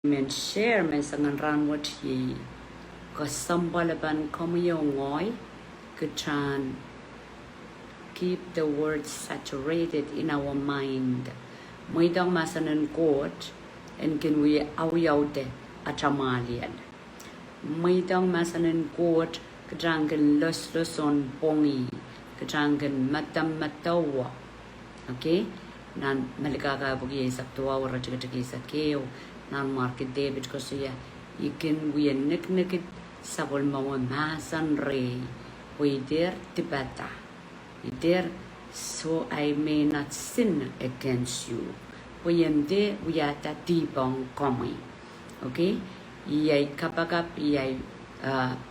men share men sangan ran what he ko sambalaban komyongoi kutran keep the words saturated in our mind Mweidohng masanan Koht and can we awyaude atamalian Mweidohng masanan Koht kadrangan los-loson pongi kadrangan matam-matawa okay nan malikaga bugi saktuwa wara chikatiki sakeo nan market David ko siya ikin we nik sabol mawa masan re we der tibata there so I may not sin against you we am there we are that dibong komi okay yai kapagap yai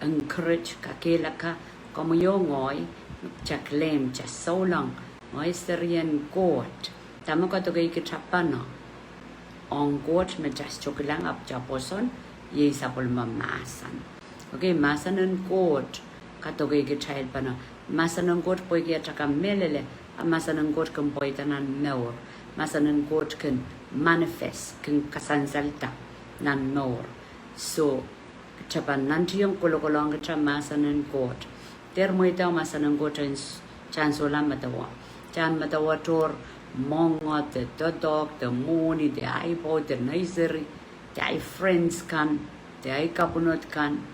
encourage kakelaka komuyo ngoy chaklem cha so long Moisterian Koht tamako to gay kitapano on Koht me just chokilang up chaposon ye sapol mamasan okay masan and Koht katogay kitayad pano masan and Koht poy kaya chaka melele masan and Koht kan poy tanan more masan and Koht kan manifest kan kasansalta nan more so chapan nanti yung kulo-kulong kita masan and Koht der mo itaw masan and Koht chansola matawa Chan matawator mongot the dog the money the iPod the nursery the friends kan the kapunot kan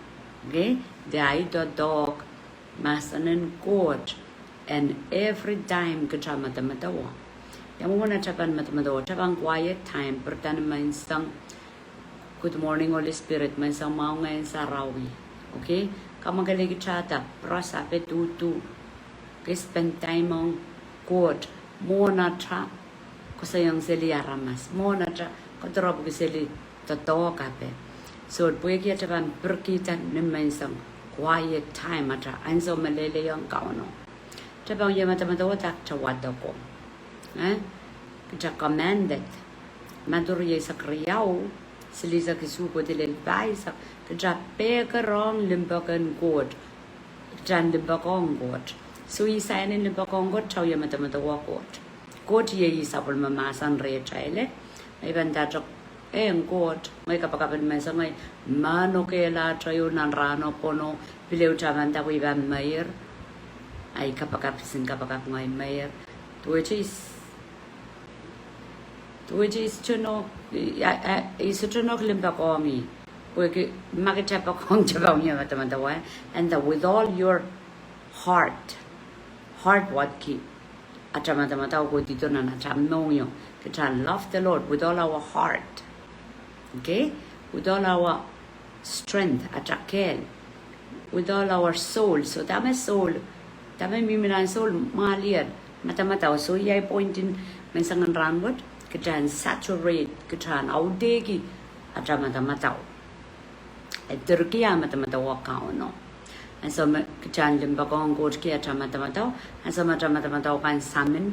okay the dog masanen Koht and every time kita matawa yang muna chapan matamatawa chapang quiet time pertama mansang good morning Holy Spirit mansang mau Ngehnsarawi okay kamagalagi chata prasa petutu okay spend time on Koht mona tra ko sayang seli aramas mona tra ko drop ko seli to kape so puye kia taban perkita nimensang quiet time atra anso malele yang kauno tabang yama tamado tak tawado ko kita commanded madur ye sakriau seli sakisu ko dilel baisa kita pekerong limbakan Koht jan limbakan Koht so isa ni limbakan Koht chaw yama tamado Koht ye isapol mamasan re chaile may banda chok Koht may kapakapan may sa may mano kela trayo nan rano pono bileu chamanta ko iban mayer ay kapakapisin kapakap ngay mayer which is chuno is chuno limbakomi we makachapakong chabaw niya matamatawa and with all your heart what keep Atramatao ko dito na natramno yo. Kita love the Lord with all our heart. Okay? With all our strength, atrakel. With all our soul. So tama soul. Tama mimilan soul malian. Matamatao. So yay pointin mensangan ranward. Kita saturate. Kita audegi. Atramatamataw. At Turkiya matamatao ka no. And so kitan limbakong Koht kia tramatao and so tramatao kan samin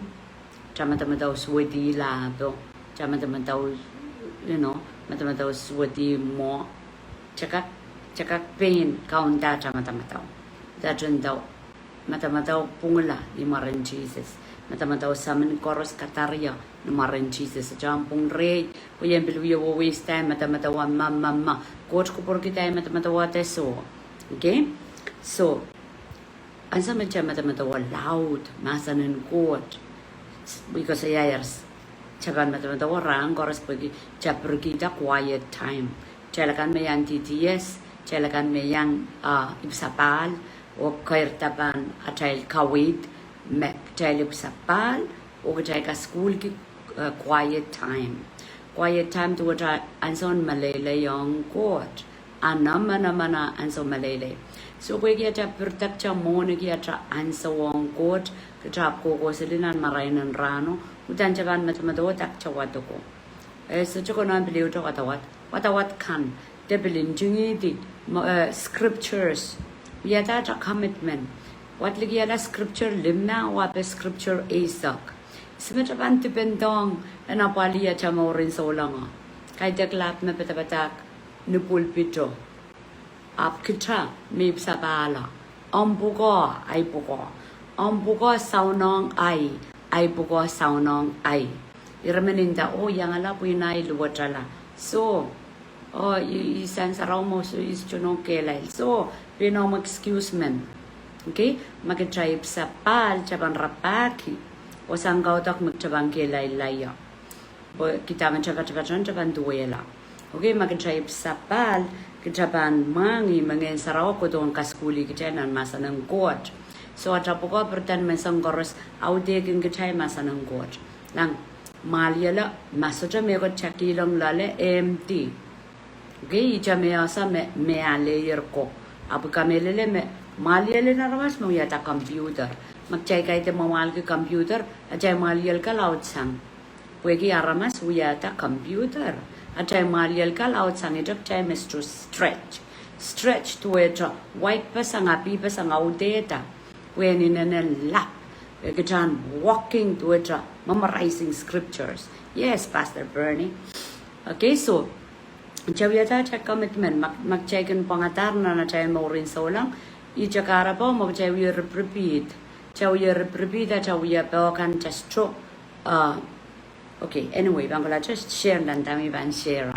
tramatao swedi la do tramatao tramatao swedi mo chakak pain kaunta tramatao dadun daw matamatao pungula ni maran Jesus matamatao samin koros kataria ni maran Jesus jampung re oyen bilwiyo waste time matamatao mama Koht ko por kita matamatao teso okay so, ansa matamatawa loud, masanan Koht, because ayayars, chaban matamatawa rang, koras pagi, chaperkita quiet time, chalakan mayan TTS, chalakan mayan ibsapal, o kairtapan atay kawit, chay ibsapal, o chay ka school ki quiet time to what anson malele yung Koht, anamana anson malele. So we get a protect your money get answer one Koht, the trap coco silinan marine and rano, Utanjavan matamado tak chawatoko. As a choconan believe to what can, debilin jungi scriptures. We are that a commitment. What ligiala scripture limna what a scripture asak. Smitavan tipendong and a palia chamorin so long. Kaita clap me petabatak, nupulpito. Up kita mip sabala ombugo saunong ay bugo saunong ay irameninda o yang ala puinay luwatala so oh Ngehnsarawi mo so is chuno kelai so we no excuse men okay magtraib sa pal chaban rapaki o sanggaw tak magchabang kelai laya bo kita chaban duela okay magtraib sa pal kejaban mangi Ngehnsarawi ko don kaskuli kejanan masa ng Koht so atapuko pertan mesanggoros aude king kejai masa ng Koht lang Maliala masoja mego chakilong lale empty okay ija me asa me alayer ko abu kamelele me maliale na ramas mo yata computer magchay kay te mawal ke computer ajay malial ka laut sang pwegi aramas uyata computer ajay malial ka laut sang ijak chay mestro stretch to it white pasang api pasang audeta when in an lap Gajan walking to it, memorizing scriptures. Yes, Pastor Bernie. Okay, so Chawiyata cha commitment magchagan pangatar na chay mo rin so lang. Ichakara po mo chawiya repeat. Chawiya repeat at chawiya po kan just stroke. Okay, anyway, bangala just share dan dami ban share.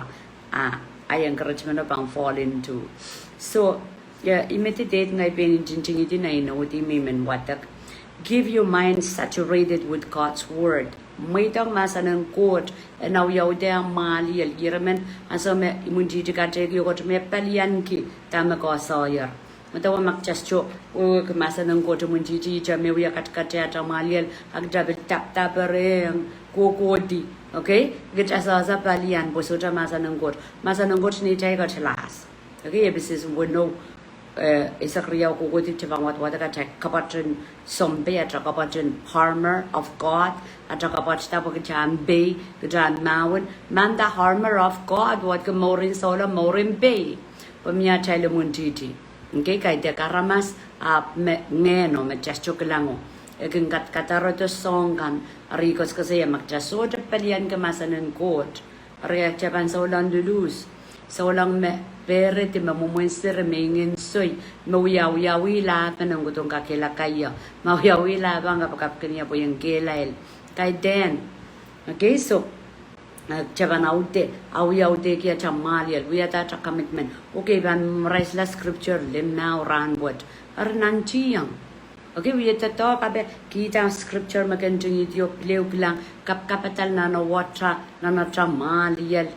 I encourage mo na bang fall into. So, imitate ngay pinijinjing iti na inoti mimen watak. Give your mind saturated with God's word. Mweidohng masa ng Koht now yaw de mali al yiramen aso me imunji ka te yo got me palian ki tama ko sawyer. Matawa magchascho o masa ng Koht munji ji ja me wiya kat ta mali al agdabel tap reng kokodi. Okay? Get asa sa palian bo so ja masa ng Koht. Masa ng Koht ni jay ka chelas. Okay, this is we know Isakriyaw ko ko dito bang wat ka check kapatid sombe at kapatid harmer of God at kapatid tapo kajan bay kajan mawon man the harmer of God what ka morin sola morin bay pamya chaylo muntiti okay kay de karamas ngeno me chacho kelango ekin kataro to song kan rikos kasi magchaso de palian ka masanen Koht riya chapan sola ndulus solang me pere te mamumuenser mengin soy mawiyawi la kanang gutong kakela kaya mawiyawi la bang kapakap kanya po yung kelail kay den okay so chaban awiyaute kya chamalial wiyata cha commitment okay ban memorize la scripture lim now ran what arnanchiyang okay wiyata to kabe kita scripture makanjing ityo pleu lang kapatal na no watra na chamalial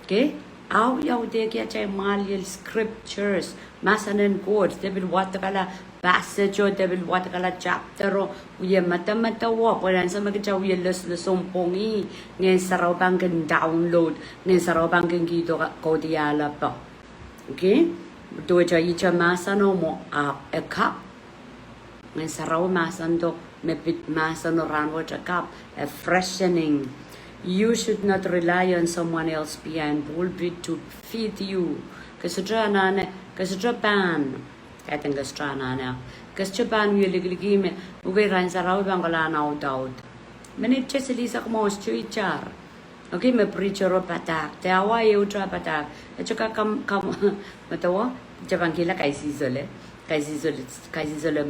okay Aw yaw de kya chay malial scriptures masanen Koht debil watakala passage o debil watakala chapter o uya mata wa polan sa magcha uya lesson pongi Ngehnsarawi bang kan download Ngehnsarawi bang kan gito ko diala pa okay do cha icha masano mo a cup Ngehnsarawi masando mepit masano ranwo cha cup a freshening. You should not rely on someone else behind pulpit to feed you. Kasudra ban. Kateng kasudra nana. Kasudra ban we ligime. Uwe Ngehnsarawi bangala na out. Many chesili sa kmos chuichar. Okay, me preacher o patak. Te awa yutra patak. Echoka kam matawa. Japan kila kaisizole. Kaisizole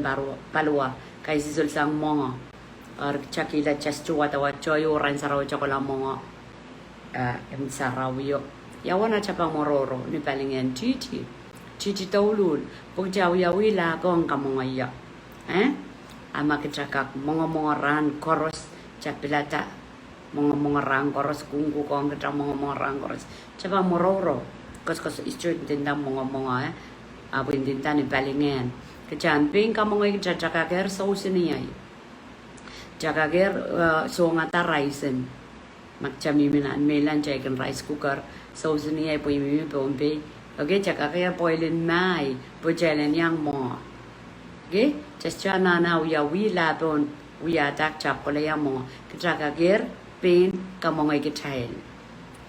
balua. Kaisizole sang monga. Or chakila just to what choyo Ngehnsarawi chokola mongo Ngehnsarawi yawana chapa mororo ni palingen chichi tolul pugjaw yawila gong kamongaya amakachaka mongo ran koros chapilata mongo ran koros kungu kong kata mongo ran koros chapa mororo kos isto tinda mongo abin tinda ni palingen kajan ping kamongay chaka ker sausiniay Jagager so ngata rice magchami melan chicken rice cooker so sini ay po imi pompe okay jagager boilin mai po jelen yang mo okay just chana na uya wila bon uya dak chap ko le mo jagager pin kamongay gitail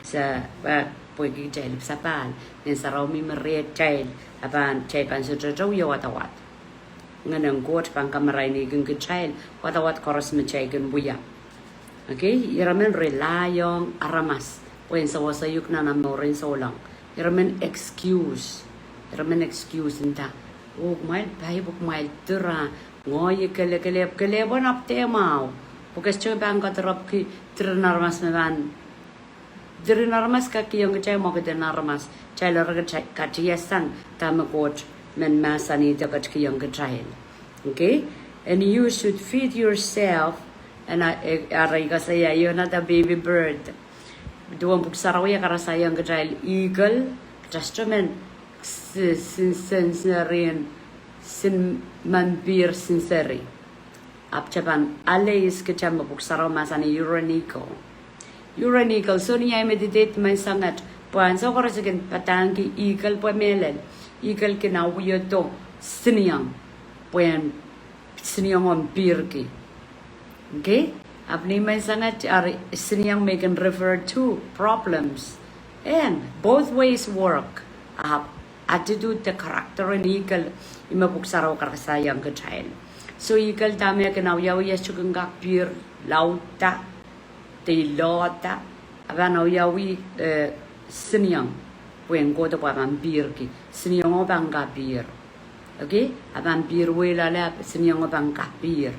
sa po gitail sa pan Ngehnsarawi mi mere tail aban chaipan so jo yo watawat nganang Koht pang kamaray ni gung child watawat koros machagan buya okay iramen relayong aramas when sa wasayuk na namorin so lang iramen excuse inta my Bible my tura ngoy kele bon up te mau porque estoy bang ka drop ki trnar mas me van Diri narmas ka kiyong kacay mo ka narmas. Chay laraga katiyasan tama coach men masani dapat kiyong kacay. Okay? And you should feed yourself. And aray ka saya, yun na the baby bird. Duwang Ngehnsarawi karasayang kacay eagle. Testament sinserin sin manbir sinseri. Apchapan alays kacay mo Ngehnsarawi masani uranical. So niya meditate man sangat. Puan so karasigin patangi eagle po melel. Eagle kinawiyo to siniyang. Puan siniyang on birki. Okay? Apni man sangat siniyang may can refer to problems. And both ways work. Attitude, the character in eagle. Ima Ngehnsarawi karasayang kacay. So eagle dami kinawiyaw yasukang gakpir lauta. They lota abanaw yawi sinyang when go to Paman birki sinyang obang gapir. Okay? Aban bir wela lap sinyang obang gapir.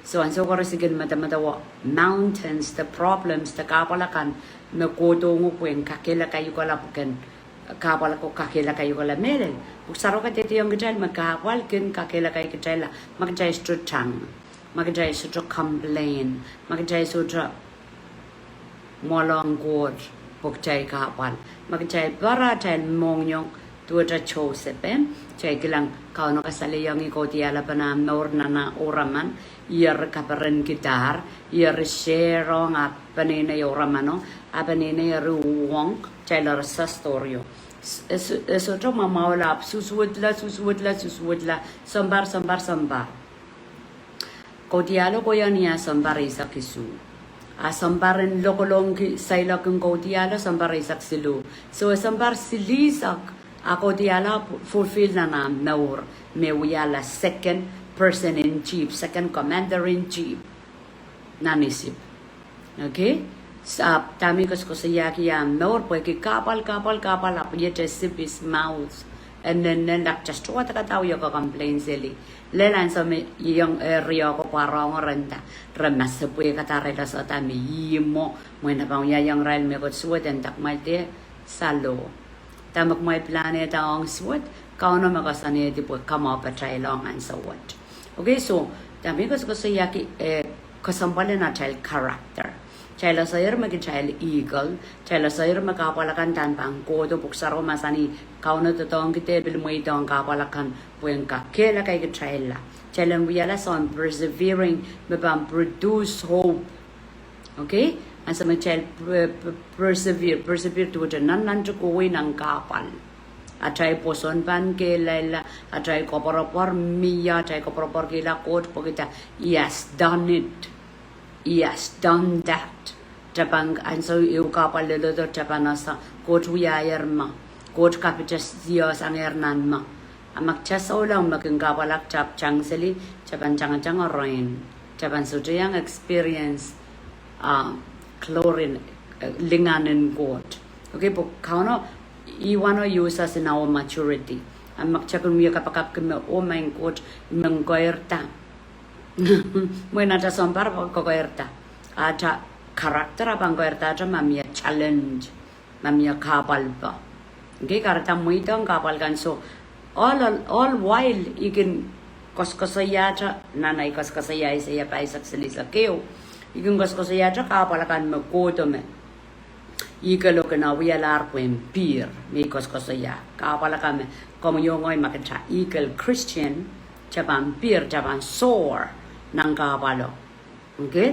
So and so korasigan matamatawa mountains, the problems, the kapalakan na koto ngo when kakela kayo kalapukan kapala ko kakela kayo kala mele. Ngehnsarawi ka tete yung gajal magkawal kin kakela kayo gajala magjay strutang magjay sutra complain magjay sutra Molong god buk chay kapal magchay para chay mongyong tuwa cho sepen chay kilang kau no kasaliyang iko tiala panam nor na oraman yer kaparen gitar yer share nga panina yoramano apanina yeruwong chay lar sa storyo so to mamawala susudla sambar ko tialo ko yan niya sambar isa kisu sambaran lokolong saila kung kotiala sambar isak silu. So sambar silisak ako diala fulfill na naur me wiyala second person in chief, second commander in chief nanisip. Okay? Sa tami ko sa yaki yam naur po kapal apyete sip his mouth. And then just what kataw yo ko complain sili. Lelan sa me yung area ko parang renta. Ramas sa puy katarela sa tami yimo. Mwena pang yayang rail me ko suwat and takmalte salo. Tamak may planet ang suwat. Kau na makasani di po come up at try long and so what. Okay, so tami ko sa yaki kasampala na child character. Chayla sayar magi child eagle, chayla sayar makapalakan tanpang koto Ngehnsarawi masani kau na totong kite bil Mweidohng kapalakan puyen ka kela kay chayla. Chayla wiyala son persevering mabang produce hope. Okay? Asa mag child persevere to the nan kuwi ng kapal. Atay poson pan kela atay koporapor miya atay koporapor kela Koht pokita yes done it. Yes, done that. Japang and so you kapal lelo Japanasa Koht wiyayarma. Koht kapitas dios ang ernanma. Amakchas ulang making kapalak chap changseli Japan chang rain. Japan sujayang experience chlorine linganin Koht. Okay, po kauno iwano use us in our maturity. Amakchakun miya kapakap kime my Koht mengkoerta. Mwena ta sambar ko koerta aja karakter abang koerta aja mamia challenge mamia kapal pa okay karata Mweidohng kapal kan so all while ikin koskosaya aja nanay koskosaya isa ya pa isak silisa keo ikin koskosaya aja kapal kan makoto me ikalo kana wialar ko empir mi koskosaya kapal kan me como yo ngoy makacha ikal Christian Japan pir Japan soar ng kapalo. Okay?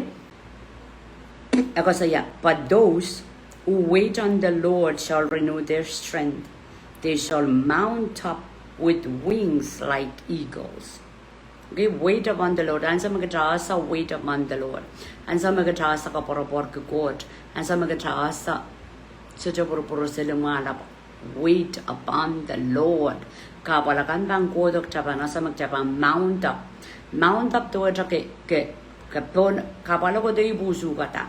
Ako saya, but those who wait on the Lord shall renew their strength. They shall mount up with wings like eagles. Okay, wait upon the Lord. Ansa magkatasa, wait upon the Lord. Ansa magkatasa ka porapor ka Koht. Ansa magkatasa sa puro sila malap. Wait upon the Lord. Kapalakan bang kodok Japan, asa magjapan, mount up. Mount up to aja ke kapalo ko day busu kata.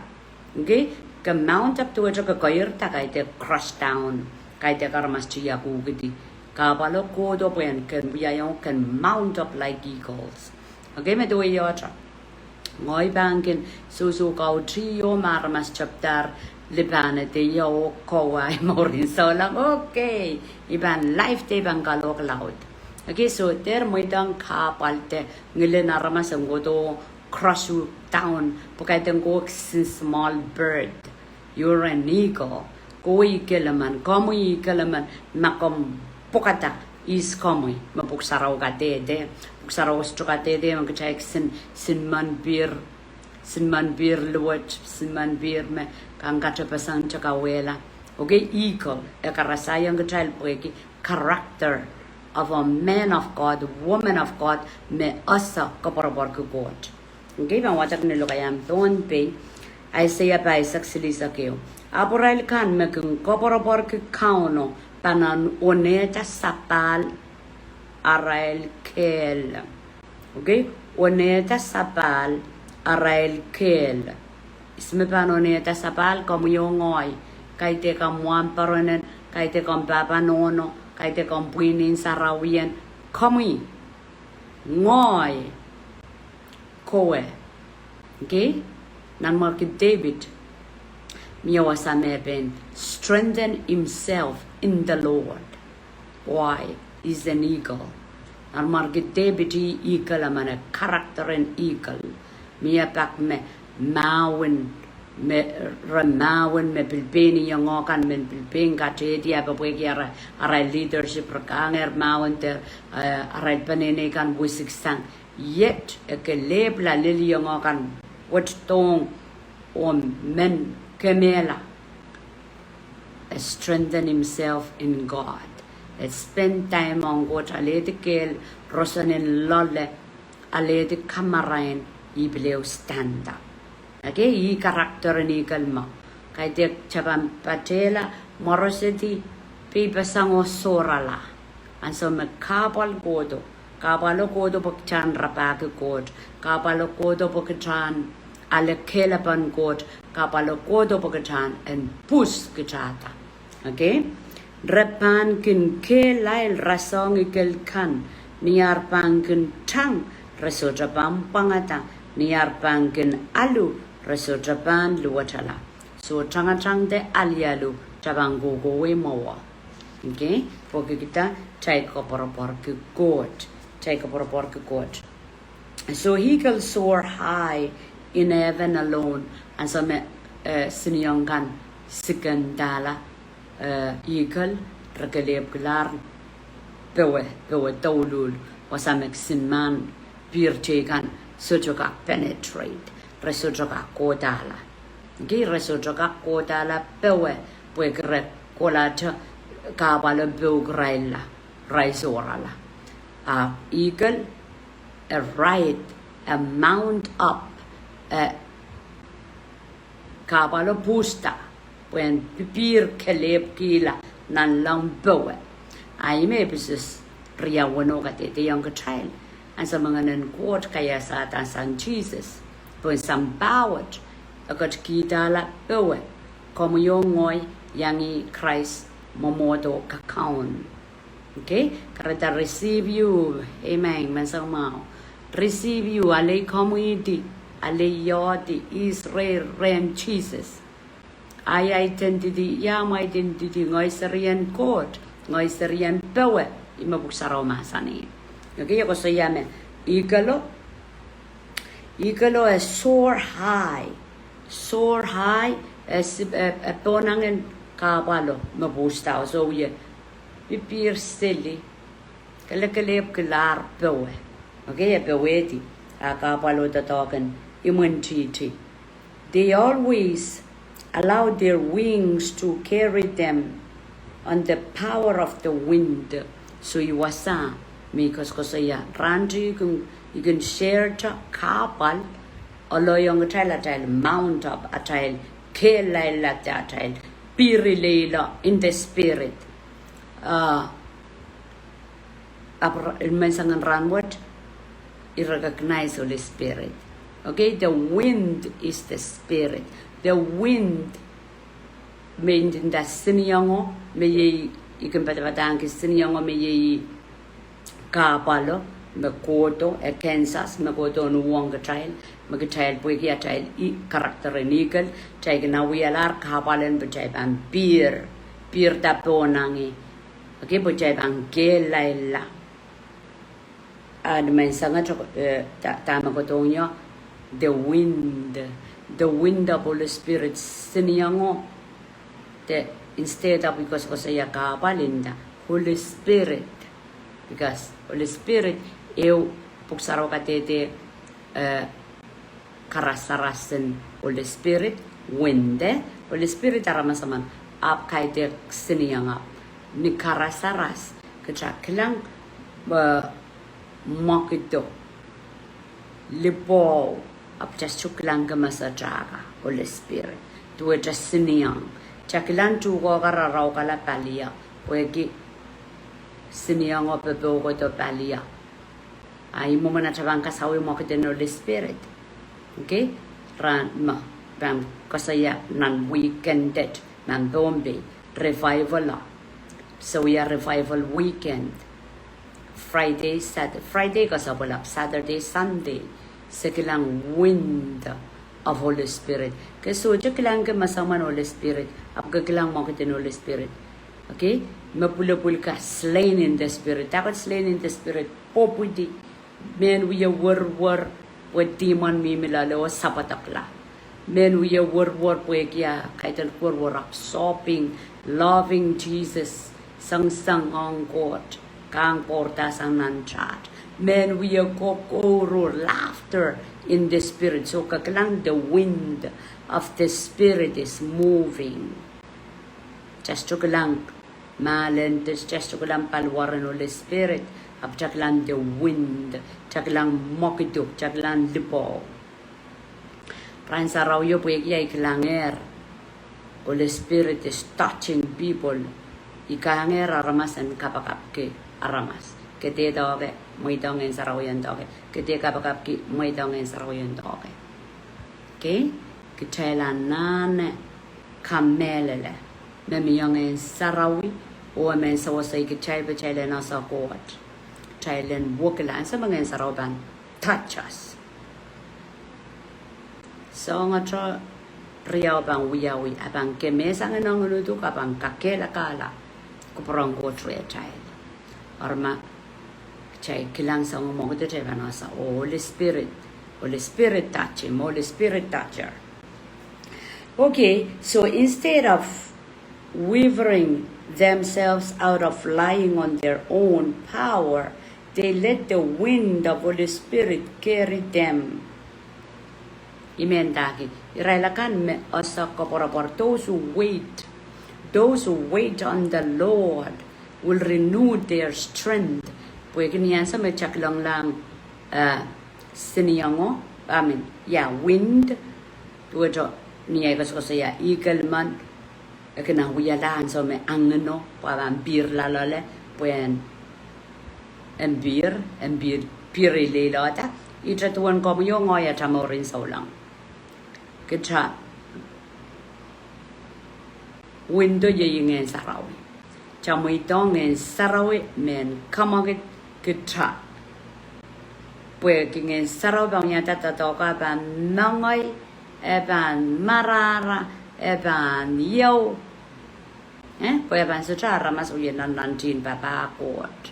Okay? Ka mount up to aja ka kairta kay te crush down. Kay te karmas chiya ku giti. Kapalo ko do pen can mount up like eagles. Okay, me do yo aja. Ngoy bangkin susu kau trio marmas chapter Libana de yo kowai morin so lang okay iban life de bang galok loud okay so there Mweidohng ka palte ngile narama sangodo crush you down pokai tengo small bird you're an eagle go eagleman komu eagleman makom pokata is komu mapuksaraw ka de puksaraw struka de magchai sin man bir luwat sin bir me kangkata pasang chakawela okay eagle ekarasayang child poeki character of a man of God woman of God me asa kaparabor ko God okay bang watak nilo kayam don pe Isaiah by saksilisa keo Aporail kan me kung kaparabor ko kauno panan oneta sapal arail kel okay oneta sapal arail kel isme panoneta sapal como yo ngoy kaite kam wan paronen kaite kam papa nono kaite kam puinin sarawian komi ngoy kowe okay nan mark David miawasa meben strengthen himself in the Lord why is an eagle nan mark David eagle amana character and eagle mia pak me Mawen me ramawen me bilbeni yangokan men bilben kate dia babwegi ara leadership rakanger mawen ter ara panene kan wisik sang yet ekeleb la lili yangokan wat tong on men kemela strengthen himself in God let's spend time on God alede kel rosanen lolle alede kamarain ibleu stand up okay I karakter ni kalma kay dek chabam patela morosity pipa sango sorala anso me kabalo kodo pagchan rapake kod kabalo kodo pagchan ale kelapan kod kabalo kodo pagchan and pus kechata okay repan kin kelail rasong ikel kan niar pangkin tang resoja bam pangata niar pangkin alu Reso Japan luwatala. So chang de alialu jabango go we mawa. Okay? Porque kita chay ko por ke Koht. Chay ko por ke Koht. So he can soar high in heaven alone. And so me siniyangkan sikandala eagle regeleb glar bewe tawlul wasamek sinman birchekan sojoka penetrate. Resojoka kodala. Gi resojoka kodala pewe pwegre kolata kabala bewgraila raisorala. Eagle a ride a mount up kabala pusta when pipir keleb kila nan lang bewe. Ay me bisis ria wanoga the younger child and sa mga nan quote kaya sa atan sang Jesus. Pun sambawat agot kita la pewe como yo ngoy yangi Christ momodo kakaon okay karata receive you amen mansama receive you ale community ale yodi Israel ren Jesus I identity ya my identity ngoy serian Koht ngoy serian pewe imabuksaro masani okay ko so yame Eagle is soar high as a ponangen kabalo mabusta so ye pipir steli kalkalep klar pewe okay peweti a kabalo tatoken imuntiti they always allow their wings to carry them on the power of the wind so iwasa mikos kosaya ranji you can share to kapal alo yung child mount up a child kelaila that child pirilela in the spirit mensangan ranwat I recognize Holy Spirit okay the wind is the spirit the wind means in the sinyango may you can patang sinyango may kapalo me Koto, Kansas, me Koto no wanga child, maka child pui kia child karakter inigal child na wialar kapalan bu child an bir taponangi okay bu child an gelaila ad men sanga ta makotonyo the wind of Holy Spirit siniyango the instead of because saya kapalinda Holy Spirit because Holy Spirit eu puksaro katete karasarasen Holy Spirit wende Holy Spirit aramasaman ap kaite siniyanga ni karasaras kecaklang makito lipo ap chuklang kamasajaga Holy Spirit tuwe siniyang chaklan tugo kararaw kala palia wegi siniyang opepo ko to palia ay mo man chabang kasawi mo kite no Holy Spirit okay ran ma bam kasaya nan weekended nan dombe revival so we are revival weekend Friday kasabulap Saturday Sunday sekilang wind of Holy Spirit kaso jekilang masaman Holy Spirit apgakilang mo kite no Holy Spirit okay mapulapul ka slain in the Spirit takot slain in the Spirit popudi men we were with demon mimilalo sapatakla men we were pwekya kaitan were absorbing loving Jesus sang on Koht kang porta sang nanchat men we go laughter in the Spirit so kaklang the wind of the Spirit is moving just to lang malen just to lang palwaran Holy Spirit ap chaklan the wind chaklang mokiduk chaklan lipo Ngehnsarawi yo pwekya iklanger Holy Spirit is touching people ikanger aramas and kapakapke aramas kete doge Mweidohng Ngehnsarawi doge kete kapakapki Mweidohng Ngehnsarawi doge okay kitailan nane kamelele memiyong Ngehnsarawi o men sawasay kitai bechailen asa Koht Thailand wokelan sa mga Ngehnsarawi touch us so nga cho riyaw bang wiyawi abang kemesa nga nang nudu kabang kakela kala kuprong ko tre child orma chay kilang sa mo ko te bana sa Holy Spirit touch him Holy Spirit toucher okay so instead of wavering themselves out of lying on their own power they let the wind of Holy Spirit carry them. Imendaki. Irailakan me asa kaporapor. Those who wait on the Lord will renew their strength. Pwede niyan sa may chaklang lang siniyango. Wind. Tuwajo niya ikasosaya eagle man. Kanang wiyalaan so may angano. Parang bir lalale. Pwede Embir pirili lata itra tuan ko yo ngoya tamorin saulang kita window ye Ngehnsarawi Mweidohng Ngehnsarawi men kamagit kita pwe Ngehnsarawi bang yata tatoka ban nangoy ban Marahra ban yo pwe ban sucara masuyen nantin Papah Koht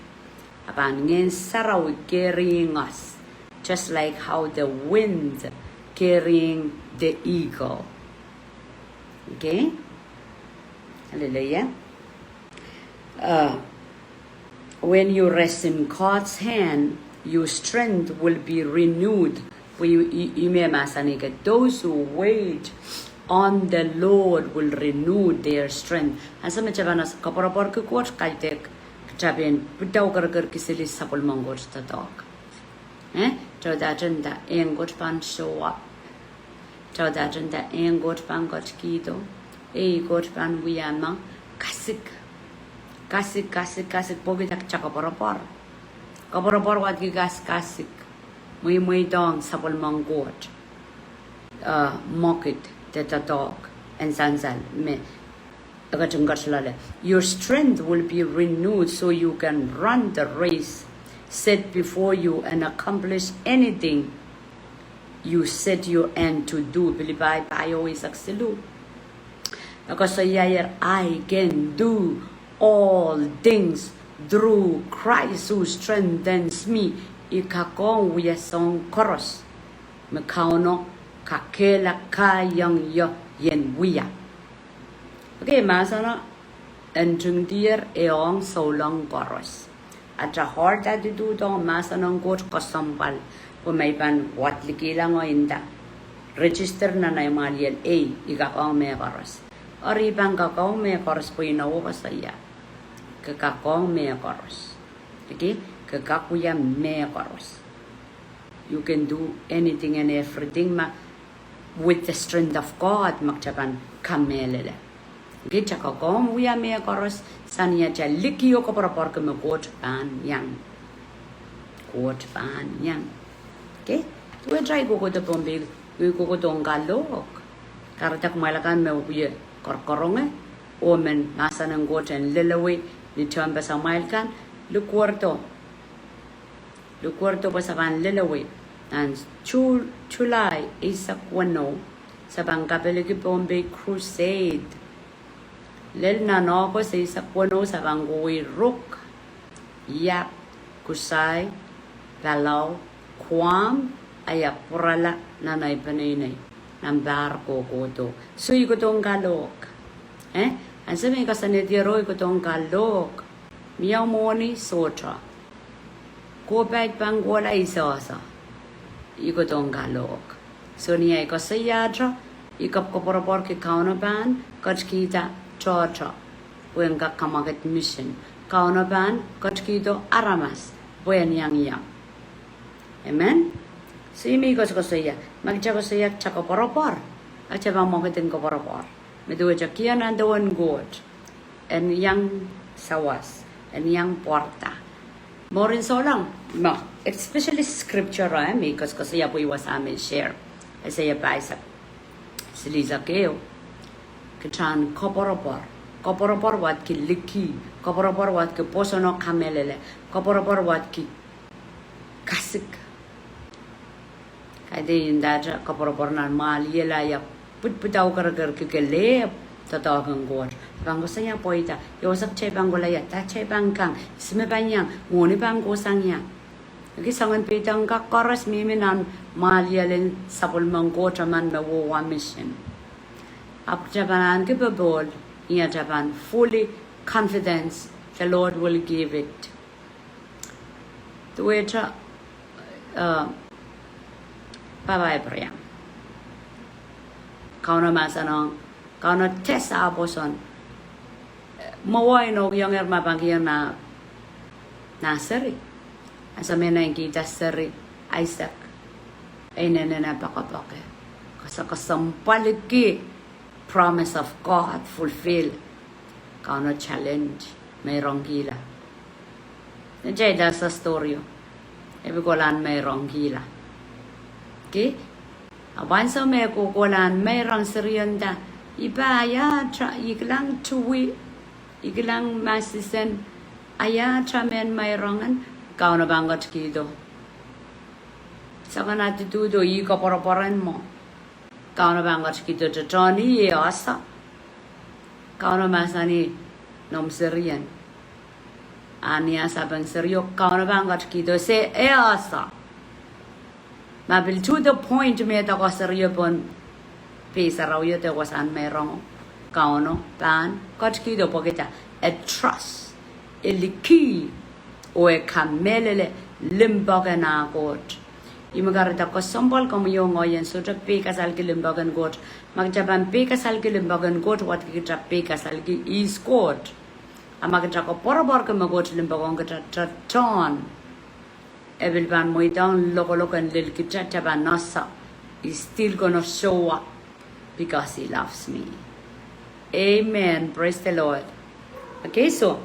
About Ngehnsarawi carrying us, just like how the wind carrying the eagle. Okay? Hallelujah. When you rest in God's hand, your strength will be renewed. Those who wait on the Lord will renew their strength. Asa machabanas kaporapor ke Koht kaitek. Chaben putaw kar kisili sapol manggot ta dog chawda janda engot pan show up chawda janda engot pan got kido got pan wiyama kasik pogi tak chakaporapor wat gi gas kasik Mweidohng sapol manggot mokit ta dog and sanzal me your strength will be renewed so you can run the race set before you and accomplish anything you set your end to do. Bilibay tayo isak silu. Ako sa yayar, I can do all things through Christ who strengthens me. Ikakong wiyasong koros. Makauno kakela kayang yo yen wiya. Okay, masana entung dir eong solong koros. At sa hard attitude ang masanang kot kasambal. Pumaypan wat likilang o inda. Register na na yung mga LA, ikakong may koros. Or ibang kakong may koros po inawo ka sa iya. Kakakong may koros. Okay? Kakakuya may koros. You can do anything and everything with the strength of God. Magcapan kamelele. Okay? Kakakong uya may koros. Saniya cha likiyo ko para porke me kot pan yang. Kot pan yang. Okay? Tuwe try ko to pombe. Ko to ngalok. Karata kumalakan me uye. Korkoronge, omen masa ng goten lelawi ni chamba sa mailkan lu cuarto pa sa kan lelawi and July isa kwano sa bangkapeligi Bombay Crusade lel na no ko sa isa kwano sa bangui rook yap kusay galaw kwam ayapurala na naipanay ng barko ko to. Suy ko tong galok. Ang sabi ko sa netiroy ko tong galok. Miyaw mo ni sotra. Kopay pang wala isa-sa. Iko tong galok. So niya ko sa yadra. Ikap ko porapor ki kaunaban. Kachkita chotra. Buwan ka kamagat mission. Kaunaban. Kachkito aramas. Buwan yang. Amen? So imi ko sa iya, magcha ko sa iya chako poropor. At siya bang makitin ko poropor. Medyo siya kiyan ang dawan god. And yang sawas. And yang porta. More in so lang. No, especially scripture because ko sa iya po iwas amin share. Sa iya pa isa. Siliza kayo. Kachan ko poropor. Ko poropor wat ki liki. Ko poropor wat ki poso no kamelele. Ko poropor wat ki kasik. Kaya yung dadya kaporapor na maaliyala ya putputaw karagar kikalep tatawagang god. Bang gusto niya po ita. Yosak chay bang gulaya. Ta chay bang kang. Isme banyang. Nguni bang kusang niya. Nagisangan pitang kakaras miminan maaliyalin sa pulmang god man mawawa mission. Ap Japanan kipabol. Iya Japan fully confidence the Lord will give it. Tuwecha Papah Brian. Kau na masanong, kau na test aposon. Mawai no yung mapangkiyan na nasari. Asa may nakikita sari Isaac. Ay nanapakapake. Kasampalig promise of God fulfill. Kau na challenge. Mayroong hila. Nandiyan dahil sa story. Ibig ko lang mayroong hila. Okay? Awan sa may kukulan, mayroong seriyanda. Iba ayatra, iklang tuwi, iklang masisen, ayatra men mayroongan, kau na bangot kido. Sa kanatitudo, ikaporaporan mo. Kau na bangot kido, tatoni asa. Kau na masani, nom seriyan. Aniya sabang seryo, kau na bangot kido, se asa. Mabil to the point me ta ko seryo pon pesa raw yo te ko san merong kauno plan kotki do poketa a trust eliki o e kamelele limbaga na got imagarita ko sombol ko yo ngoyen so ta pe kasal ki limbagan got magjaban pe kasal ki limbagan got wat ki ta pe kasal ki is got amagta ko porobor ko magot limbagon ka ta ton Everyone Mweidohng loko and little kitchaban nasa is still gonna show up because he loves me. Amen. Praise the Lord. Okay, so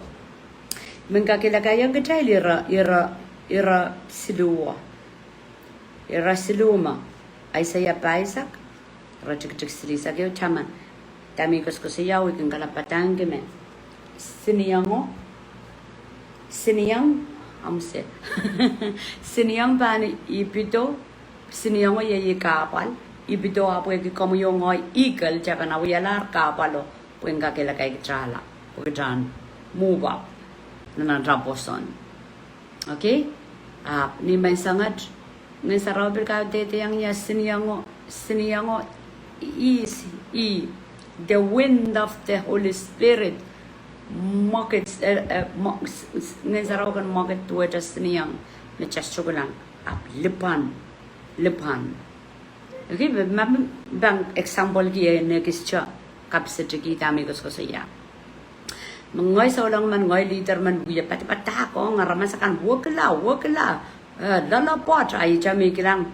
mengkakilakayang kita ira silua. Ira siluma. Ay saya paisak. Rajik silisa kyo chaman. Tami ko siyaw ikang kalapatang gimen. Siniyang amse. Siniyang bani ipito Siniang ye kapal, ibito apo ki komuyong oy eagle jakan awiyalar kapalo, puenga kela kay chala, puedan move up, nanan raposon. Okay? Ni may sangat, Ngehnsarawi ka dete yang ya siniango is the wind of the Holy Spirit. Markets Ngehnsarawi kan market tuwa just siniang na just lang lipan. Okay, bang example kia nekischa kapsete kita amigos ko saya. Mengoy sa ulang man ngoy leader man buya pati-pata ko ngaramasakan wokla lala pot ay jami kilang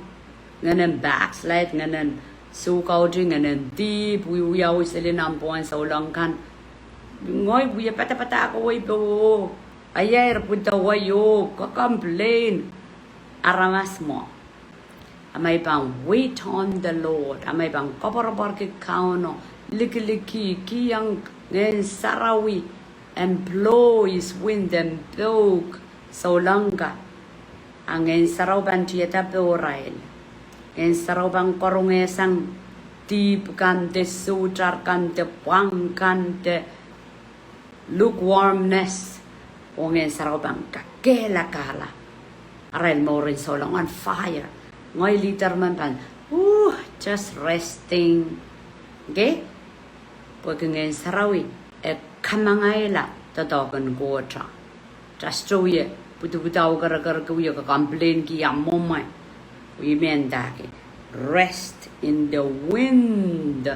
nganen backslide nganen sukaw ding nganen di buya usilinam puan sa ulang kan ngoy buya pati-pata ko way po ayay punta Wahiuk ko complain aramas mo amay bang wait on the Lord amay bang kapar ki kauno liki kiyang Ngehnsarawi employ his wind and blow so langka ang Ngehnsarawi ban tiyata beorail Ngehnsarawi bang korungesang deep kante sujar kante puang kante lukewarmness o Ngehnsarawi bang kakela kala aral mo rin so lang on fire ngoy liter man pan just resting okay pag Ngehnsarawi kamangayla tatawagan ko cha just show ye butu-butaw gara-gara ko yung complain ki amomay we mean that rest in the wind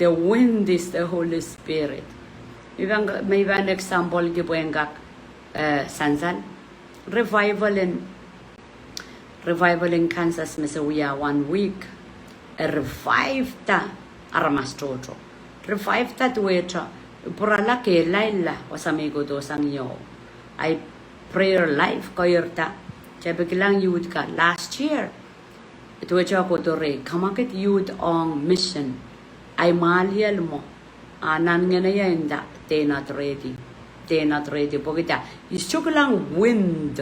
the wind is the Holy Spirit may ibang example ki po yung sansan revival in Kansas Missouri 1 week revive ta aramas toto revive ta tuwecha purala ke laila wasamigo do sang yo I prayer life ko yerta chabekilang youth ka last year tuwecha ko to re kamakit youth on mission ay malial mo anan nga na yan da they not ready pokita is chukulang wind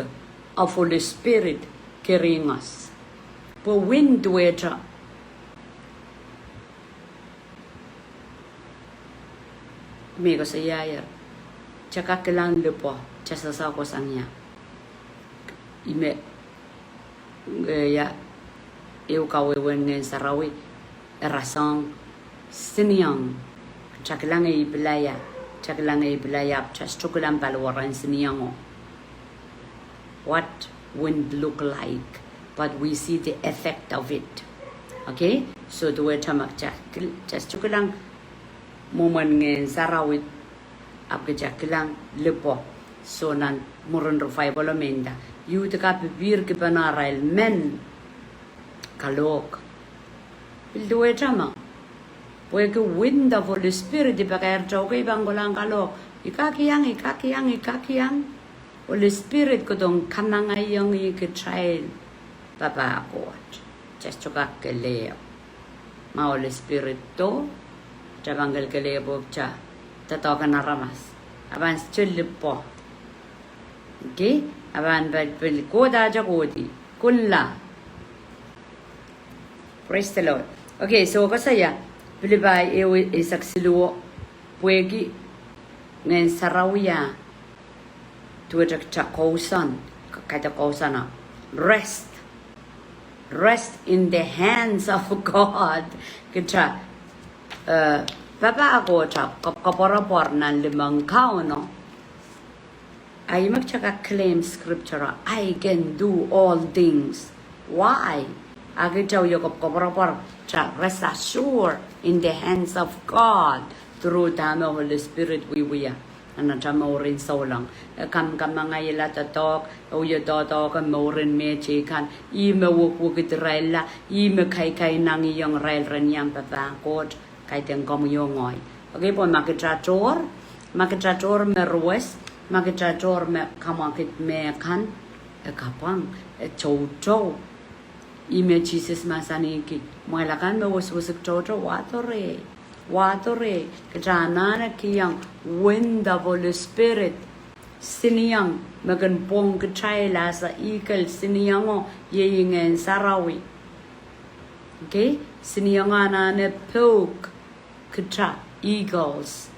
of Holy Spirit carrying us po wind tuwecha Migo sa yayar. Tsaka kailang lupo. Tsasa sa ko sangya. Ime. Ya. Iu kawewen Ngehnsarawi. Rasang. Siniyang. Tsaka lang ay bilaya. Tsas chukulang balwaran siniyang. What wind look like. But we see the effect of it. Okay? So duwe tamak tsas chukulang moment Ngehnsarawi abgejak lang lepo so nan murun revival menda you ka bibir ki banarail men kalok bilduwe tama poe ke wind of Holy Spirit di pakayar chokay banggolang kalok ikakiyang Holy Spirit ko dong kamangayang ikitrail Papah Koht just chokak keleo ma Holy Spirit to Jabanggal kelebo cha tatokan aramas aban chilipo okay aban bel koda jagodi kulla praise the Lord okay so kasaya bilibay isaksiluo puegi Ngehnsarawi tuwajak cha kausan kata kausana rest in the hands of God kita Papah ako chap kaporapor nan limang kao no ay magtsaka claim scripture I can do all things why agitaw yung kaporapor chap rest assured in the hands of God through the Holy Spirit we anatama rin so lang kam mga ila tatok o yodoto ka mo rin mechi kan ime wukit raila ime kay nang iyong rail rin yang Papah Koht kay teng komuyong ngoy okay po makitrator me ruwes makitrator me kamakit me kan kapang chow ime Jesus masaniki mwelakan me waswasik chow watore kajana na kiyang wind of Holy Spirit Siniang magan pong kecai la sa eagle siniango ye Ngehnsarawi. Okay, sinianga na ne poke keca eagles.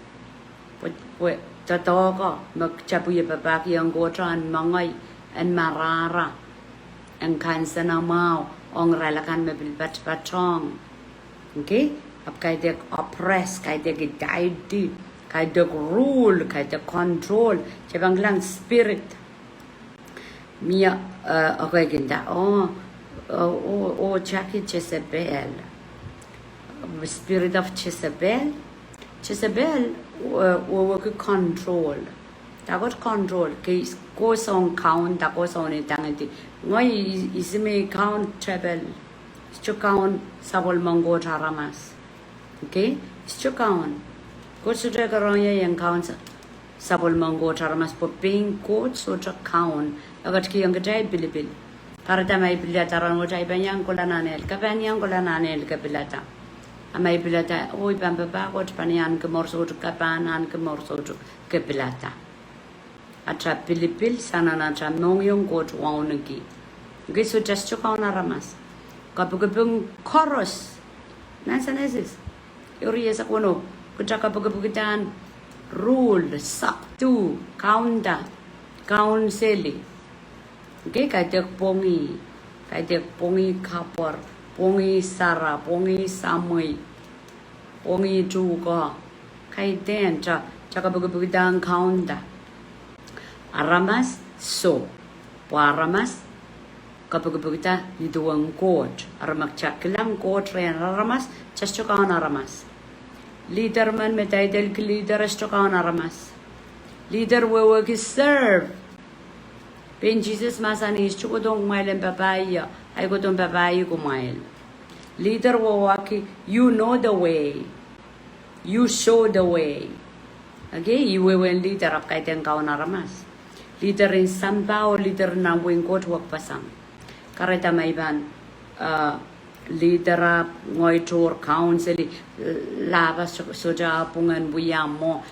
What tatoga magcapuye babak yang gotran mangai and Marahra and Ngehnsarawi ong relakan mebil batong. Okay, ap kai dek oppress, kai dek guide, kai dek rule, kai dek control. Cebang lang spirit. Mia okay ginda. Jackie Jezebel. Spirit of Jezebel. Jezebel work control. Dagot control. Case goes on count. That goes on eternity. Why is me count treble? It's count sabol mango charamas. Okay? It's count. Go to the garanya yang count sabol mango charamas for paying court so to count. Agat ki yang gajay bilibil. Karata may bilata ran wajay banyang kolananel. Kabanyang kolananel kabilata. Amay bilata. Oy bamba got panyan kamorso to kapanan kamorso to kabilata. Atra bilibil sana na tra nong yung got waunagi. Okay, so just count aramas. Kapag chorus. Nasa nesis. Yuri sa kuno. Kucha kapag rule, saktu, counter, counseli. Okay, kaitek pongi kapor, pongi sara, pongi samui, pongi juga. Kaiten cha kapag counter. Aramas so. Aramas kapag kita iduang Koht, aramak cakilang Koht ren aramas, chastokan aramas. Leader man metaidel ki leader chastokan aramas. Leader wewe ki serve. Ben Jesus masani chukudong mail and papaya, I go to papaya kumail. Leader wawaki, you know the way, you show the way. Okay, you will leader up kaiten kaon aramas. Leader in Samba or leader na wing Koht wak pasang. Kareta maiban leader ngoitor council lava soja pungan wiyamo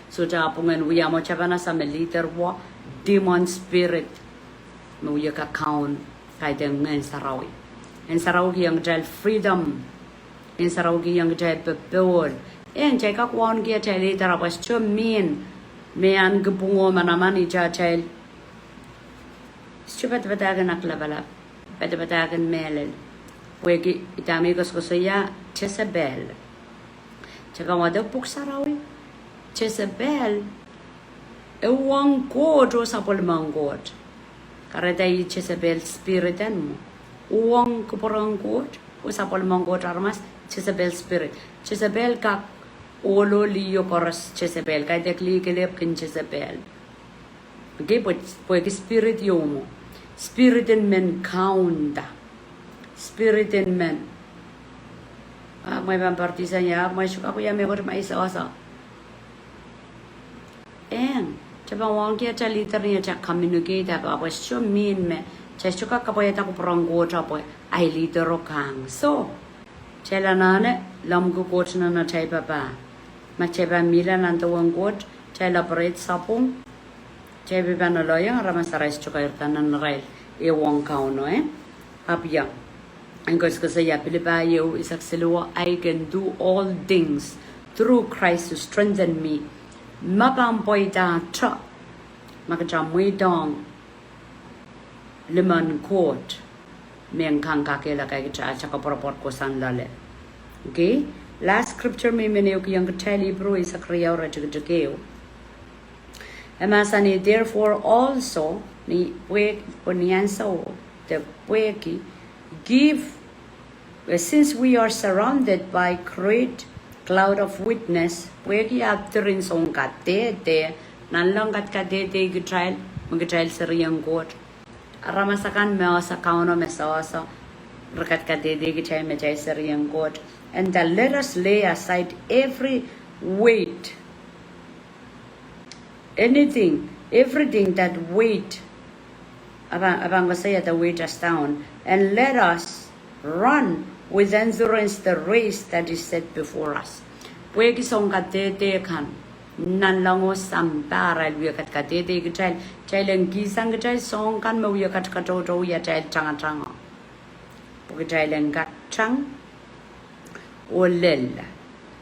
chabana sa leader wa demon spirit no yaka count kay deng Ngehnsarawi. Ngehnsarawi yang jal freedom, Ngehnsarawi yang jal bebol. Jay kakwon kia jay leader was chumin mean gebungo manaman ija jay stupat batagan aklabalap. Batagan melel. Wegi itamigos ko saya Jezebel. Tsaka wada puksarawi. Jezebel. Ewang Koht o sapol manggot. Karena i Jezebel spiritan mo. Uwang kuporang Koht o sapol manggot armas Jezebel spirit. Jezebel kak olo liyo koras Jezebel. Kaya dekli kilip kin Jezebel. Okay, pwede spirit yo mo. Spirit in men count. Spirit in men. May pampartisan niya. May suka ko yan. May kor maisa-asa. And, chabang wang kia cha liter niya cha communicate ako. Ako siya mean me. Cha suka kapoyat ako pranggo cha po. Ay liter o kang. So, chala nane. Lam ko Koht na na chay papa. Macheba mila nantawang Koht. Chay laparit sapong. Chay biba na loyang ramasarais chuka irtanan rail. Ewang kao no Habya. And God says, "Ya Pilibayo is actually I can do all things through Christ who strengthen me." Magamboy da cha. Magajam Mweidohng. Liman Koht. Meng kang kakela kay cha chakaproport ko san lale. Okay? Last scripture may meneo ki yang kachali bro is a kriyaw rajagajageo. Emasani therefore also ni wek ponianso the weki give since we are surrounded by great cloud of witness weki afterin song katete nanlang kat katete gitrail seriyang Koht aramasakan meo sa kauno mesoso rakat katete gitrail mejay seriyang Koht and let us lay aside every weight everything that weight abang saya the weight us down and let us run with endurance the race that is set before us. Pwede song katete kan nan lango sampara luya kat katete kachai lengki sang kachai song kan mawya kat katoto ya chai changa kachai lengkat chang olel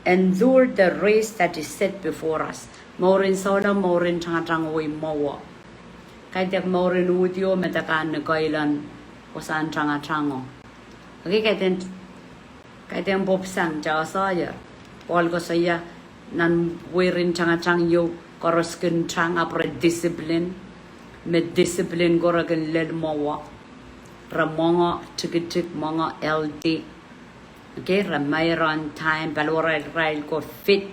endure the race that is set before us morin sola morin changa oi mawa kai tek morin udio metakan kailan wasan changa okay kai ten bob sang cha saya pol ko saya nan werin chang yo koroskin chang apre discipline med discipline goragan led mawa ramonga tikitik monga ld okay ramairan time balora rail ko fit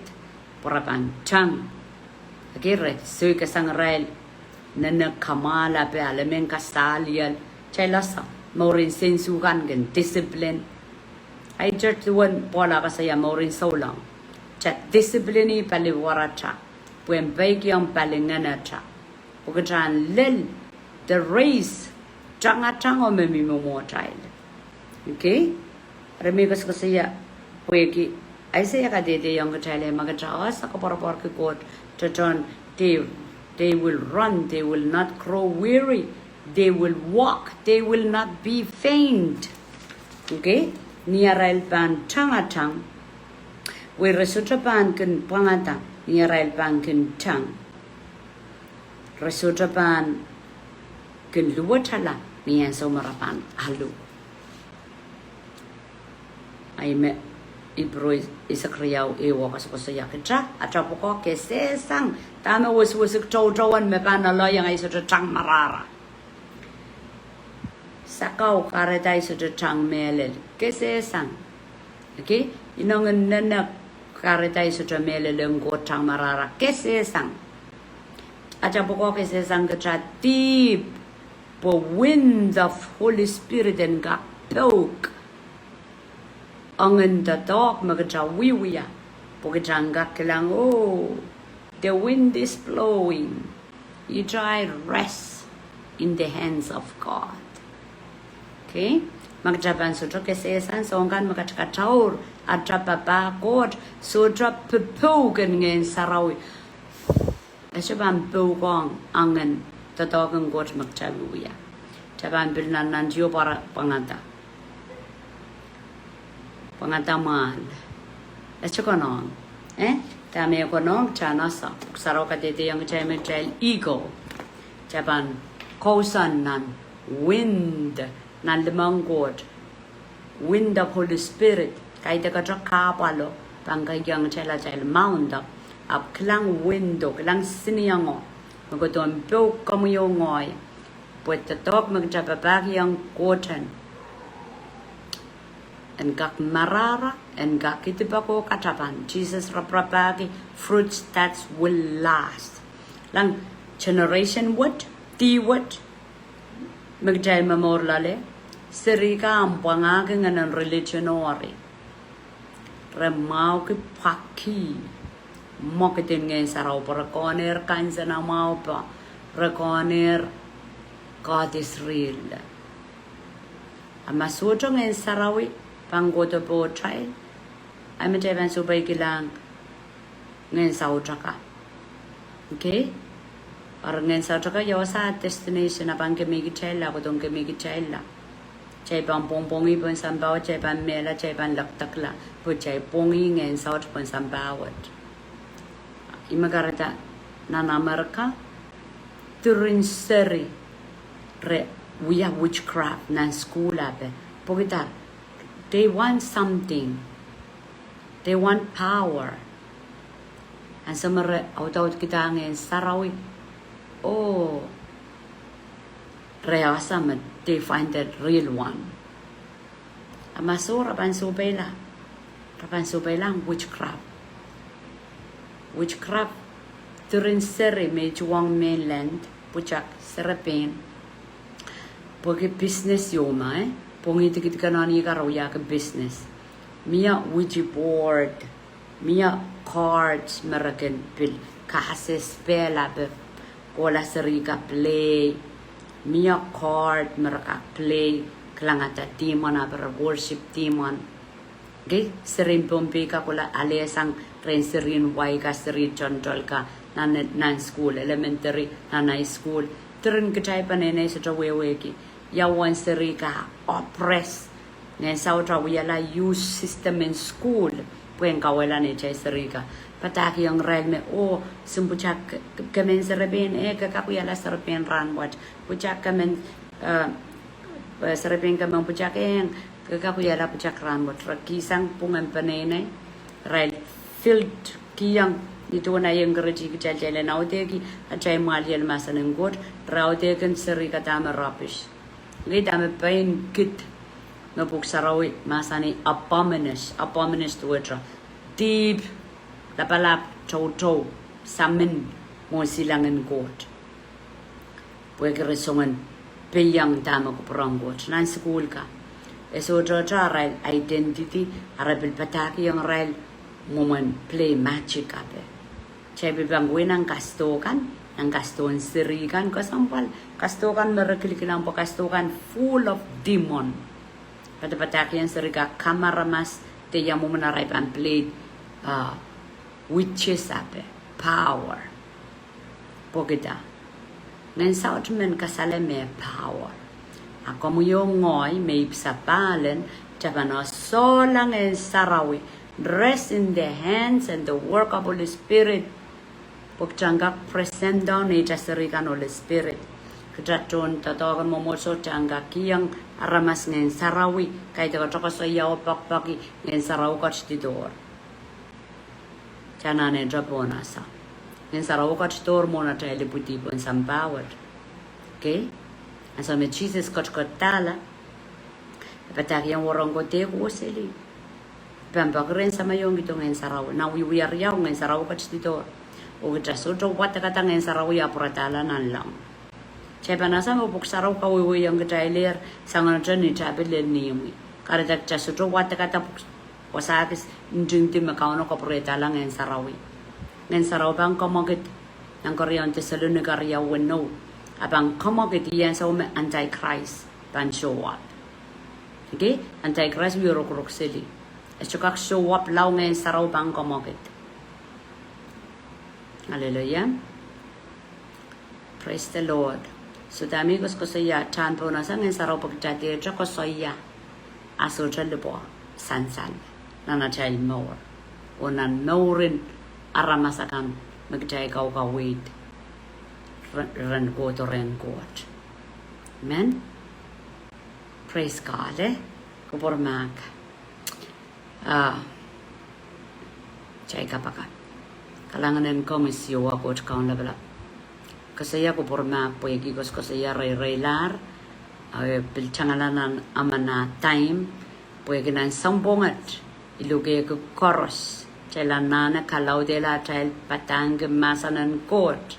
porakan chang okay right so ka sang rail nana kamala pe alamen kastalial chailasa morin sensu kan gen discipline I just one pola ka saya morin so long chat discipline pali waracha when bagyang palingana cha ukatran lel the race changa me mo child okay remigas ka saya poeki ai saya ka de yang ka child magacha sa ka por ki Koht to turn they will run they will not grow weary they will walk they will not be faint okay niarail pan chang we resutra pan kin pangata niarail pan kin chang resutra pan kin luwatala niyan so marapan alu ay me ibro isakriyaw ewa kasaya kitra atrapo ke sesang tama was chowan me panalo yang ay sutra chang Marahra sakau karetai sutra chang melel ke sesang okay inong nana karetai sutra melel ngko chang Marahra ke sesang atrapo ke sesang katra deep the wind of Holy Spirit and God poke angen the dog magacha wiwiya pogajanga kelang oh the wind is blowing you try rest in the hands of God okay magjaban sutra kesesan songkan magachka taur atrapapa Koht sutra pepogen Ngehnsarawi ashaban bogong angen the dog and Koht magchawiya taban bilnan nanjo para panganta pangataman echokonong tame konong chanasa saroka de yang chame child ego japan kosan nan wind nan lemang Koht wind of Holy Spirit kai de ka palo pangka yang chela child mount up klang window klang siniango magodon po kamuyo ngoy put the dog magjababag yang Kohtan and gak Marahra and gak Idipek katapan Jesus raprapagi fruits that will last lang generation what the what magjay mamorlale serika ampangagi nganan religionary remau ki paki mokitin Ngehnsarawi parakoner kansana mau pa rakoner God is real amasuto Ngehnsarawi panggoto po child ay mataban subay kilang Ngehnsarawi okay or Ngehnsarawi yaw sa destination na pang kemigi child ako tong kemigi child la chay pang pongpongi pon sambaw chay pang mela chay pang laktakla po chay pongi Ngehnsarawi pon sambawat imagarata nanamarka turin seri re we have witchcraft nan school ape pogitar they want something they want power and some out kita Ngehnsarawi oh reasamat they find that real one amaso rapan subay lang witchcraft during seri mejuang mainland puchak serapin pogi business yoma pongi tikit kanani karoya ke business mia Ouija board mia cards meraken pil kahase spela be kola serika play mia card meraka play klangata timon aber worship timon okay serin pompe ka kola alesang train serin wai ka seri chondol ka nan school elementary nan high school tren kachai panene sa trawe ki yawan seri ka oppress ngen Ngehnsarawi la youth system in school puen kawela ne chai seri ka pataki yang rel me o sumpuchak kemen serben ka kuyala serben ran wat puchak kemen serben kemen puchak ka kuyala puchak ran wat rakisang pungan panene rel filled kiyang dito na yung gereji kecil-kecilan aude ki acai malial masanan god raude kan seri kata rubbish kita me pain kit no Ngehnsarawi masani abominous to it deep lapalap chow samin mo silangan god pwede resongan peyang tama ko perang god nan school ka eso rel identity arabil pataki yang rel moment play magic ape Cebe bangguin ang kastokan, ang kaston sirikan kasampal, kastokan merekilikilang po kastokan full of demon. Pada patakian sirika kamaramas te yamu menarai pan played witches ape power. Pogeda. Ngehnsarawi kasale me power. Ako mo yung ngoy may sapalen jabano solang Ngehnsarawi rest in the hands and the work of Holy Spirit. Pagjanggak present down ni jaserikan Holy Spirit. Kejaton tatawagan momoso janggak kiyang aramas Ngehnsarawi kay taga sa yaw pakpaki Ngehnsarawi kachdidor. Janane drabona sa. Ngehnsarawi kachdidor mona tayo putipon sambawad. Okay? Asa me Jesus kachkotala. Patak yang warang kote ko sili. Pambagren sama yung gitu Ngehnsarawi. Na wiwiyar yaw Ngehnsarawi kachdidor. O kita sudah buat kata Ngehnsarawi apuratala nan lang. Capa nasa mo buksaraw ka wiwi yang kita ilir sangan jani cabe len niumi. Karena kita sudah buat kata wasakis njunti makauno apuratala Ngehnsarawi. Ngehnsarawi bang komogit yang Korean tesalun negara weno. Abang komogit yang sa ume anti-Christ ban show up. Okay, anti-Christ wirok sili. Esokak show up lau Ngehnsarawi bang komogit. Hallelujah. Praise the Lord. So amigos ko saya chan po na sa Ngehnsarawi pagdati ko saya aso jalibo sansan na child more o nan rin aramasakan magjay ka wait ran ko to ren God. Amen. Praise God. Kupormak. Chay kapaka. Kalangan komisyo ako at kaon labala. Kasi ako porma po yagigos ko saya ray-raylar. Pilchangalanan amana time. Po yaginan sambongat. Ilugay ko koros. Chaylan nana kalaw dela chayl patang masanan Koht.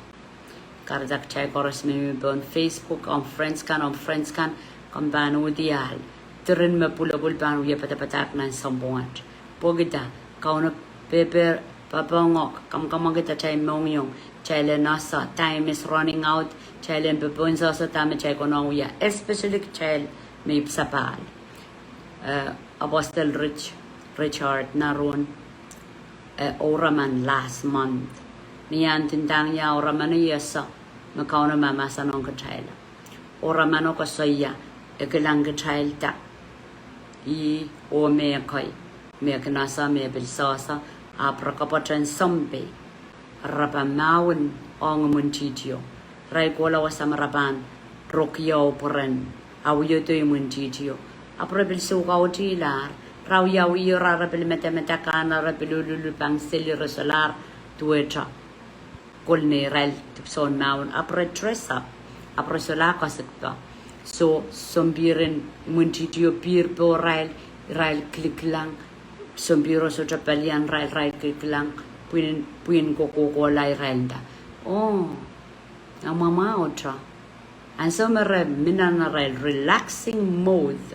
Kardak chay koros may on Facebook, on friends kan, kambano dial. Tirin me pulabul panu ya patapatak nan sambongat. Po gita, kaon paper Papangok, kam kita chay mongyong, chay nasa, time is running out, chay bebunsa sa tama chay konoya, especially chay may sapal. Apostle Richard naroon, oraman last month. Niyan tintang ya oraman yasa, makaw na mamasa nung kachay. Oraman o kasaya, ikilang kachay ta. O me koy, me kanasa, me bilsasa, aprakapatan sampai rapamawan ang muntitio rai kola wasamarapan rokyo poren awyo to muntitio aprabil sukaw tilar raw yawi rarabil metametakan rabil lulupang selirosolar tueta kolne ral tipson mawan apratresa aprasola kasikpa so sombirin muntitio pir po ral klik lang Sumbiro sa Japalian rai kiklang puin koko lai renda. Oh, ang mamao cha. And so minan rai relaxing mode.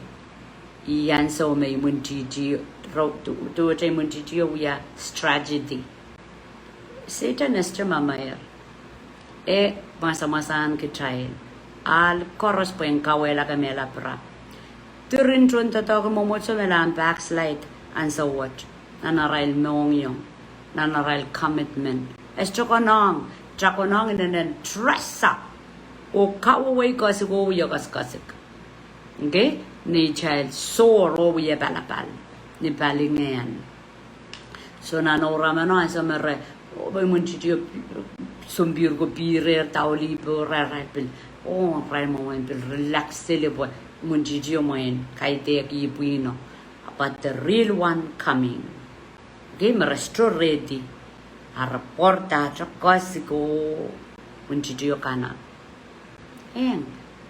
Iyan so may muntiji to tay muntiji uya strategy. Satan is mamaya. Masa-masaan kichayin. Al koros po yung kawela kamela pra. Turin tron tatawag mo mo sa melang backslide. And so what? Nanarail mong yung nanarel commitment. Es chokonong, chakonong in an dress up. O kawaway kasi go yagas kasik. Okay? Ni child soar over ye balapal. Ni balingayan. So nanoramano ay samere. Oba munchitio sumbir go pirer tauli bo rarapil. Oh, ramo en pil relax silly munchitio moen kaite ki puino. But the real one coming. Okay, me restore ready. A reporta chakosigo munchitio kana. And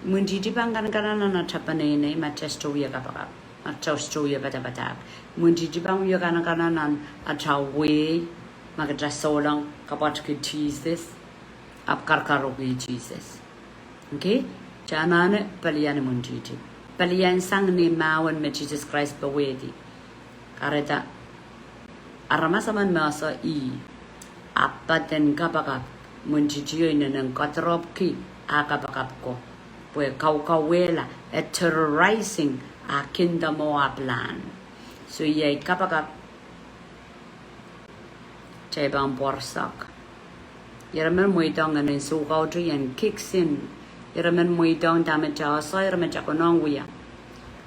Mundiji Bangan na Chapanene, Machestoya Kapaka, Machostoya Batabatak, Mundiji Bang Yagananan, a Chaway, Magajasolang, Kapatki Jesus, Up Karkaroki Jesus. Okay? Janane, Palian Mundiji. Palian sang ni Mao and Jesus Christ Bawedi. Areta Aramasaman Masa E. Apaten Kapaka, Mundiji and Katrop Akapakap ko. Pwe kaukawela at terrorizing a kingdom o a plan. So yay kapakap chaybang borsak. Yeramen Mweidohng and in Sugaudri and kicks in. Yeramen Mweidohng damaja soy ramajakonongwia.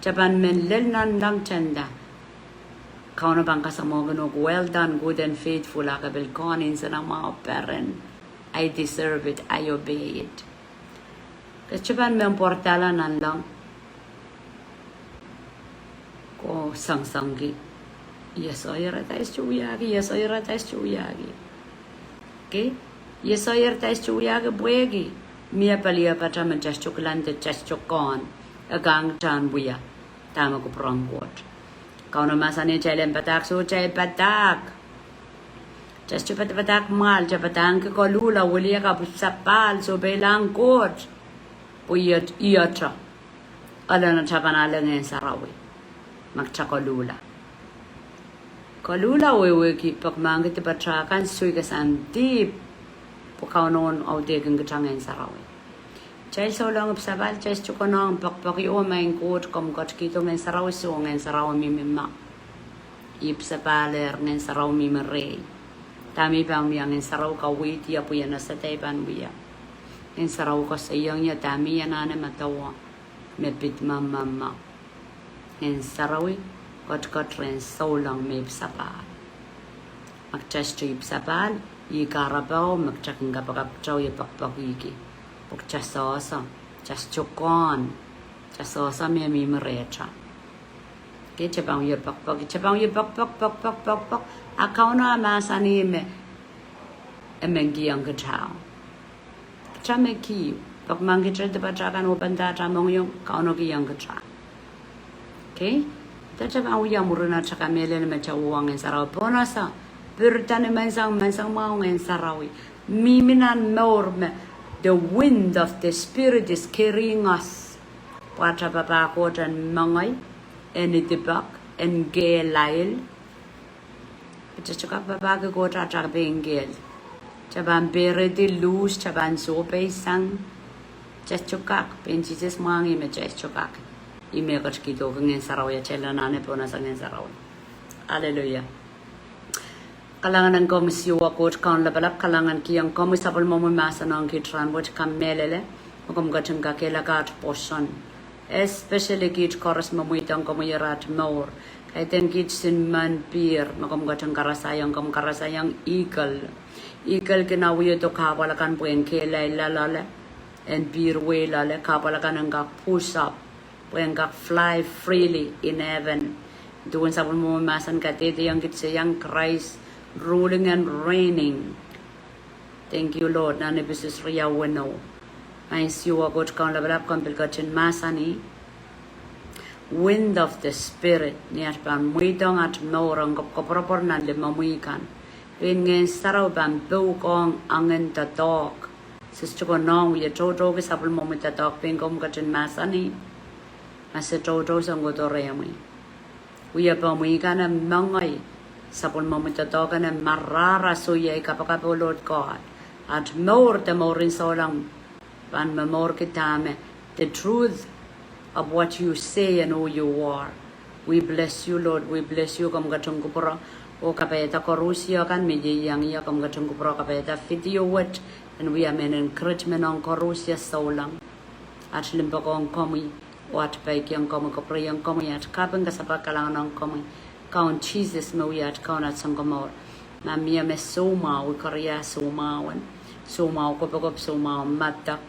Japan men lelnan lang chenda. Kauna bangka samoganog well done, good and faithful akabil konin sa mga parent. I deserve it, I obey it. Kachiban me portala nan lang ko sang-sangi. Yes, oyera tayo chuyagi. Yes, oyera tayo chuyagi. Okay? Yes, oyera tayo chuyagi buegi. Mia palia pata man chuklan just chukon. Agang tan buya. Tama ko prongwot. Kau na masani chalen patak so chay patak. Just patak mal chapatang ko lula wali ka sapal so belang kot. Puyat iyatra. Ala na chapanala Ngehnsarawi. Magchakolula. Kolula wewe ki pagmangit patrakan suy kasan deep. Pukaw noon au degang gitang Ngehnsarawi. Chay so lang sabal chay chukonong pakpaki o main kot kom kot kito Ngehnsarawi so Ngehnsarawi mimima. Ip sapaler Ngehnsarawi mimere. Tami pang miyang Ngehnsarawi ka witi apo yan sa taypan biya. Ngehnsarawi ko sa iyong niya tami yan na matawa. Mepit mama. Ngehnsarawi kot rin so lang may sapal. Magchasto ip sapal. Ikarabaw magchakang kapakapchaw ipakpakiki. Pagchasosa. Chaschokon. Chasosa may mimerecha. Okay, chabang yipakpak. Chabang yipakpak. Akaw na masani me. Emengiyang kachaw. Chame ki. Pag mangkitra de patrakan upanda chamong yung kauno ki yang katra. Okay? Tachabang uyang muruna chaka mele na machawang Ngehnsarawi. Ponasa. Purtane mansang mga Ngehnsarawi. Miminan norme. The wind of the Spirit is carrying us. Patra papakot and mangay. And Idipek. And Ngehnsarawi. Pachachaka papakot at chakabengel. Chaban bere di luz, chaban sope sang. Chachokak. Penchises mangi me chachokak. Ime kachkito Ngehnsarawi. Chela nane pona sa Ngehnsarawi. Hallelujah. Kalangan ng komisyo ako kaun labalap kalangan kiyang komisapal mo masa ng kitran wat kamelele magam gatang kakela gat portion especially kit koras mamuitang komuyarat more kay ten kit sin man beer magam gatang karasayang eagle kinawiyo to kapalakan po en kela lalala and beer way lale kapalakan ang push up po en fly freely in heaven doon sa mo masan katete yang kit sayang Christ ruling and reigning. Thank you, Lord. Nane bisis riya wano. Ay siwa got kaun labalap kampil kachin masani. Wind of the Spirit. Niyat pan Mweidohng at Mweidohng kapropor na limamuikan. Pin Ngehnsarawi ban bukong angin tatok. Sisto ko nong wiya toto kisapul mo tatok pin kom kachin masani. Masa toto sang gotoreyami. Wiya pa muikan na mangay. Sapon mo matatokan ng Marahra suya kapakapo Lord God. At more in so lang. Pan mamor kitame. The truth of what you say and who you are. We bless you, Lord. We bless you. Kam gatong kupura. O kapeta korusio kan meje yang ia kam gatungku pro kapeta video word and we are men encouragement on korusia solang. At limbagong komi wat baik yang komi kopri yang komi at kabeng kasapa kalangan on komi. Kaun Jesus me we at kaun at sangkomor. Mamia me soma we korea somawan. Somau kopokop somau matak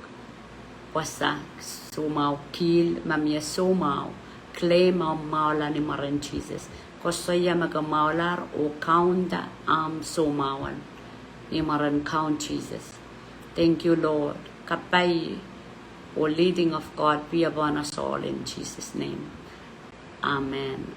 wasa somau kil mamia somau claim mau maula ni maran Jesus. Kosoya maga maular o kaunda somawan ni maran count Jesus. Thank you Lord. Kapai o leading of God be upon us all in Jesus name. Amen.